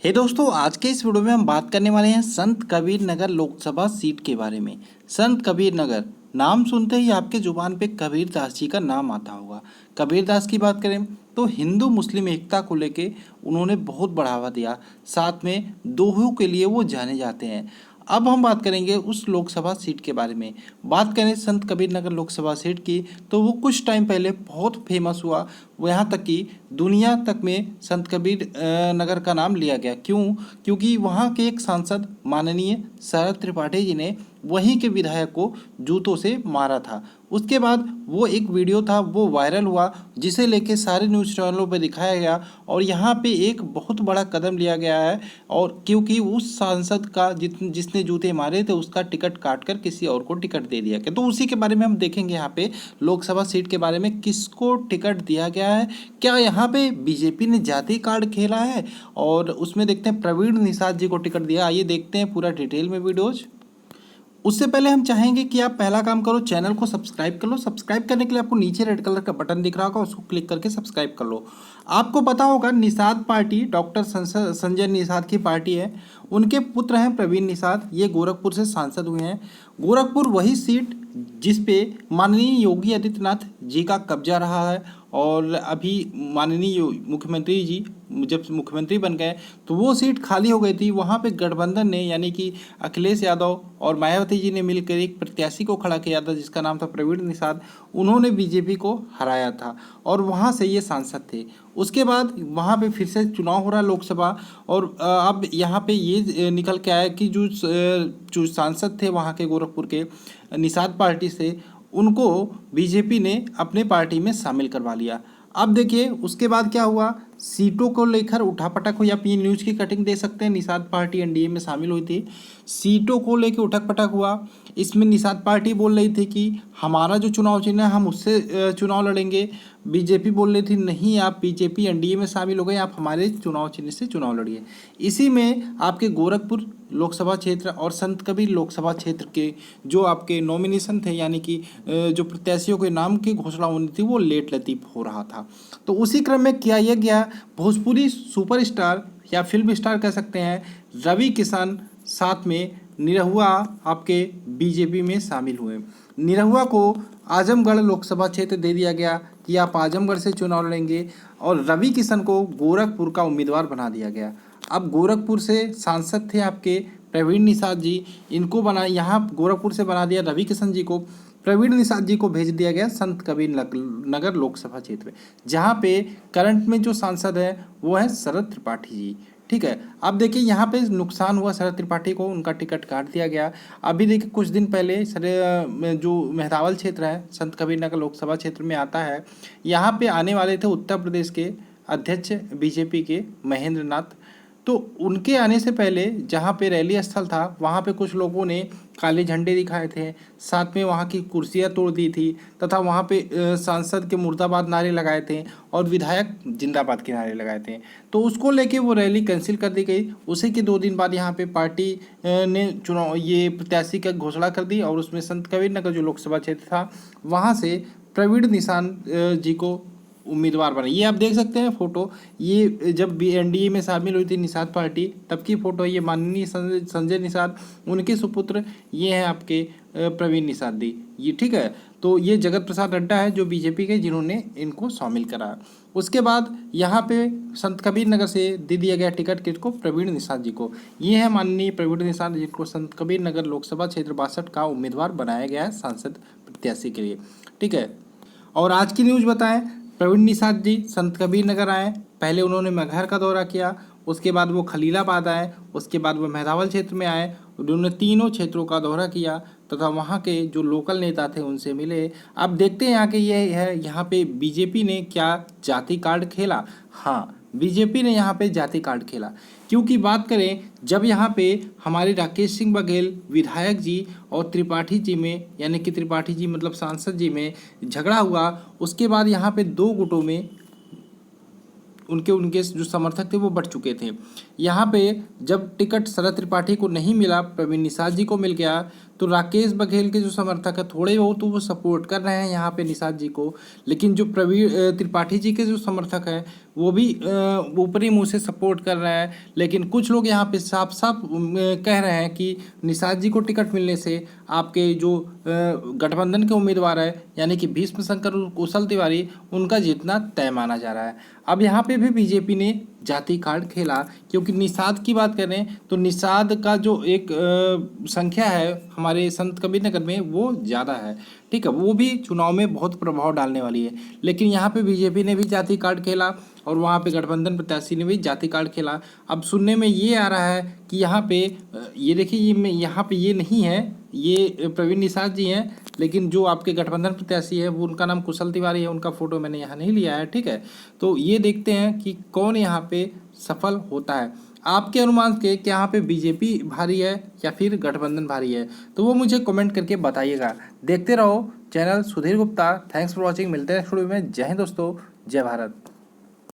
हे दोस्तों, आज के इस वीडियो में हम बात करने वाले हैं संत कबीर नगर लोकसभा सीट के बारे में। संत कबीर नगर नाम सुनते ही आपके जुबान पे कबीर दास जी का नाम आता होगा। कबीर दास की बात करें तो हिंदू मुस्लिम एकता को लेके उन्होंने बहुत बढ़ावा दिया, साथ में दोहों के लिए वो जाने जाते हैं। अब हम बात करेंगे उस लोकसभा सीट के बारे में। बात करें संत कबीर नगर लोकसभा सीट की तो वो कुछ टाइम पहले बहुत फेमस हुआ। वो यहाँ तक कि दुनिया तक में संत कबीर नगर का नाम लिया गया। क्यों? क्योंकि वहाँ के एक सांसद माननीय शरद त्रिपाठी जी ने वहीं के विधायक को जूतों से मारा था। उसके बाद वो एक वीडियो था, वो वायरल हुआ, जिसे लेके सारे न्यूज़ चैनलों पर दिखाया गया और यहाँ पे एक बहुत बड़ा कदम लिया गया है। और क्योंकि उस सांसद का जिसने जूते मारे थे उसका टिकट काट कर किसी और को टिकट दे दिया गया। तो उसी के बारे में हम देखेंगे यहाँ पे लोकसभा सीट के बारे में, किसको टिकट दिया गया है, क्या यहाँ पे बीजेपी ने जाति कार्ड खेला है, और उसमें देखते हैं प्रवीण निषाद जी को टिकट दिया। आइए देखते हैं पूरा डिटेल में वीडियोज। उससे पहले हम चाहेंगे कि आप पहला काम करो, चैनल को सब्सक्राइब कर लो। सब्सक्राइब करने के लिए आपको नीचे रेड कलर का बटन दिख रहा होगा, उसको क्लिक करके सब्सक्राइब कर लो। आपको पता होगा निषाद पार्टी डॉक्टर संजय निषाद की पार्टी है। उनके पुत्र हैं प्रवीण निषाद, ये गोरखपुर से सांसद हुए हैं। गोरखपुर वही सीट जिस पे माननीय योगी आदित्यनाथ जी का कब्जा रहा है, और अभी माननीय मुख्यमंत्री जी जब मुख्यमंत्री बन गए तो वो सीट खाली हो गई थी। वहाँ पे गठबंधन ने यानी कि अखिलेश यादव और मायावती जी ने मिलकर एक प्रत्याशी को खड़ा किया था जिसका नाम था प्रवीण निषाद। उन्होंने बीजेपी को हराया था और वहाँ से ये सांसद थे। उसके बाद वहाँ पे फिर से चुनाव हो रहा है लोकसभा, और अब यहाँ पे ये निकल के आया कि जो सांसद थे वहाँ के गोरखपुर के निषाद पार्टी से, उनको बीजेपी ने अपने पार्टी में शामिल करवा लिया। अब देखिए उसके बाद क्या हुआ, सीटों को लेकर उठापटक हुई। आप ये न्यूज़ की कटिंग दे सकते हैं, निषाद पार्टी एनडीए में शामिल हुई थी, सीटों को लेकर उठक पटक हुआ। इसमें निषाद पार्टी बोल रही थी कि हमारा जो चुनाव चिन्ह है हम उससे चुनाव लड़ेंगे। बीजेपी बोल रही थी नहीं, आप बीजेपी एनडीए में शामिल हो गए, आप हमारे चुनाव चिन्ह से चुनाव लड़िए। इसी में आपके गोरखपुर लोकसभा क्षेत्र और संत कबीर लोकसभा क्षेत्र के जो आपके नॉमिनेशन थे, यानी कि जो प्रत्याशियों के नाम की घोषणा होनी थी, वो लेट लतीफ़ हो रहा था। तो उसी क्रम में किया यह गया, भोजपुरी सुपरस्टार या फिल्म स्टार कह सकते हैं रवि किशन साथ में निरहुआ आपके बीजेपी में शामिल हुए। निरहुआ को आजमगढ़ लोकसभा क्षेत्र दे दिया गया कि आप आजमगढ़ से चुनाव लड़ेंगे, और रवि किशन को गोरखपुर का उम्मीदवार बना दिया गया। अब गोरखपुर से सांसद थे आपके प्रवीण निषाद जी, इनको बना यहाँ गोरखपुर से बना दिया रवि किशन जी को। प्रवीण निषाद जी को भेज दिया गया संत कबीर नगर लोकसभा क्षेत्र, जहाँ पे करंट में जो सांसद है वो है शरद त्रिपाठी जी। ठीक है, अब देखिए यहाँ पे नुकसान हुआ शरद त्रिपाठी को, उनका टिकट काट दिया गया। अभी देखिए कुछ दिन पहले जो मेहतावल क्षेत्र है संत कबीर नगर लोकसभा क्षेत्र में आता है, यहाँ पे आने वाले थे उत्तर प्रदेश के अध्यक्ष बीजेपी के महेंद्र नाथ। तो उनके आने से पहले जहाँ पे रैली स्थल था वहाँ पे कुछ लोगों ने काले झंडे दिखाए थे, साथ में वहाँ की कुर्सियाँ तोड़ दी थी, तथा वहाँ पे सांसद के मुर्दाबाद नारे लगाए थे और विधायक जिंदाबाद के नारे लगाए थे। तो उसको लेके वो रैली कैंसिल कर दी गई। उसी के 2 दिन बाद यहाँ पे पार्टी ने चुनाव ये प्रत्याशी का घोषणा कर दी, और उसमें संत कबीर नगर जो लोकसभा क्षेत्र था वहाँ से प्रवीण निषाद जी को उम्मीदवार बने। ये आप देख सकते हैं फोटो, ये जब एनडीए में शामिल हुई थी निषाद पार्टी तब की फोटो। ये माननीय संजय निषाद, उनके सुपुत्र ये हैं आपके प्रवीण निषाद दी ये। ठीक है, तो ये जगत प्रसाद नड्डा है जो बीजेपी के, जिन्होंने इनको शामिल करा। उसके बाद यहाँ पे संत कबीर नगर से दे दिया गया टिकट किसको, प्रवीण निषाद जी को। ये है माननीय प्रवीण निषाद जिनको संत कबीर नगर लोकसभा क्षेत्र 62 का उम्मीदवार बनाया गया है सांसद प्रत्याशी के लिए। ठीक है, और आज की न्यूज़ बताएं, प्रवीण निषाद जी संत कबीर नगर आए, पहले उन्होंने मगहर का दौरा किया, उसके बाद वो खलीलाबाद आए, उसके बाद वो मेहतावल क्षेत्र में आए। उन्होंने तीनों क्षेत्रों का दौरा किया तथा वहाँ के जो लोकल नेता थे उनसे मिले। अब देखते हैं यहाँ के ये है, यहाँ पे बीजेपी ने क्या जाति कार्ड खेला। हाँ, बीजेपी ने यहाँ पे जाति कार्ड खेला, क्योंकि बात करें जब यहाँ पे हमारे राकेश सिंह बघेल विधायक जी और त्रिपाठी जी में, यानी कि त्रिपाठी जी मतलब सांसद जी में झगड़ा हुआ, उसके बाद यहाँ पे 2 गुटों में उनके जो समर्थक थे वो बढ़ चुके थे। यहाँ पे जब टिकट शरद त्रिपाठी को नहीं मिला, प्रवीण निषाद जी को मिल गया, तो राकेश बघेल के जो समर्थक है थोड़े बहुत तो वो सपोर्ट कर रहे हैं यहाँ पे निषाद जी को, लेकिन जो प्रवीण त्रिपाठी जी के जो समर्थक हैं वो भी ऊपरी मुंह से सपोर्ट कर रहे हैं। लेकिन कुछ लोग यहाँ पे साफ साफ कह रहे हैं कि निषाद जी को टिकट मिलने से आपके जो गठबंधन के उम्मीदवार है यानी कि भीष्म शंकर और कुशल तिवारी, उनका जीतना तय माना जा रहा है। अब यहाँ पे भी बीजेपी ने जाति कार्ड खेला, क्योंकि निषाद की बात करें तो निषाद का जो एक संख्या है हमारे संत कबीर नगर में वो ज़्यादा है, ठीक है, वो भी चुनाव में बहुत प्रभाव डालने वाली है। लेकिन यहाँ पे बीजेपी ने भी जाति कार्ड खेला और वहाँ पे गठबंधन प्रत्याशी ने भी जाति कार्ड खेला। अब सुनने में ये आ रहा है कि यहाँ पे ये देखिए, यहाँ पे ये नहीं है, ये प्रवीण निषाद जी हैं, लेकिन जो आपके गठबंधन प्रत्याशी है वो उनका नाम कुशल तिवारी है, उनका फोटो मैंने यहाँ नहीं लिया है, ठीक है। तो ये देखते हैं कि कौन यहाँ पे सफल होता है। आपके अनुमान के क्या यहाँ पे बीजेपी भारी है या फिर गठबंधन भारी है, तो वो मुझे कमेंट करके बताइएगा। देखते रहो channel Sudhir Gupta. Thanks for watching. मिलते हैं नेक्स्ट वीडियो में। जय हिंद दोस्तों, जय भारत।